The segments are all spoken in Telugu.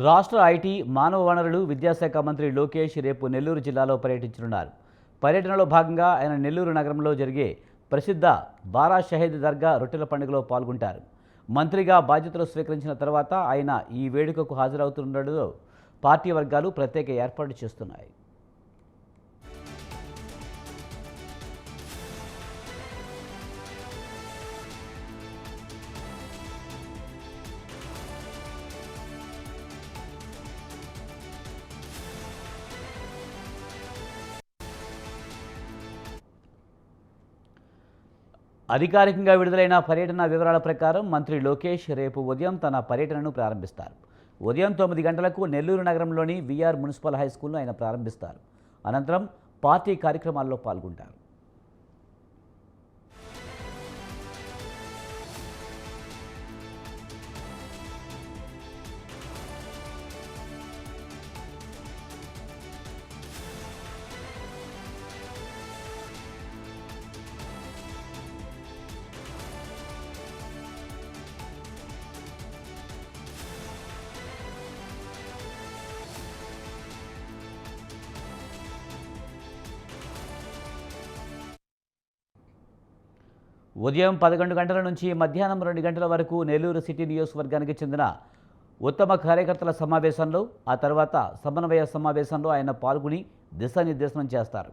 రాష్ట్ర ఐటీ, మానవ వనరులు, విద్యాశాఖ మంత్రి లోకేష్ రేపు నెల్లూరు జిల్లాలో పర్యటించనున్నారు. పర్యటనలో భాగంగా ఆయన నెల్లూరు నగరంలో జరిగే ప్రసిద్ధ బారా షహీద్ దర్గా రొట్టెల పండుగలో పాల్గొంటారు. మంత్రిగా బాధ్యతలు స్వీకరించిన తర్వాత ఆయన ఈ వేడుకకు హాజరవుతుండడంతో పార్టీ వర్గాలు ప్రత్యేక ఏర్పాట్లు చేస్తున్నాయి. అధికారికంగా విడుదలైన పర్యటన వివరాల ప్రకారం మంత్రి లోకేష్ రేపు ఉదయం తన పర్యటనను ప్రారంభిస్తారు. ఉదయం 9 గంటలకు నెల్లూరు నగరంలోని విఆర్ మున్సిపల్ హైస్కూల్ను ఆయన ప్రారంభిస్తారు. అనంతరం పార్టీ కార్యక్రమాల్లో పాల్గొంటారు. ఉదయం 11 గంటల నుంచి మధ్యాహ్నం 2 గంటల వరకు నెల్లూరు సిటీ నియోజకవర్గానికి చెందిన ఉత్తమ కార్యకర్తల సమావేశంలో, ఆ తర్వాత సమన్వయ సమావేశంలో ఆయన పాల్గొని దిశానిర్దేశనం చేస్తారు.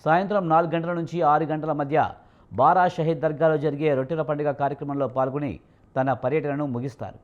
సాయంత్రం 4 గంటల నుంచి 6 గంటల మధ్య బారా షహీద్ దర్గాలో జరిగే రొట్టెల పండుగ కార్యక్రమంలో పాల్గొని తన పర్యటనను ముగిస్తారు.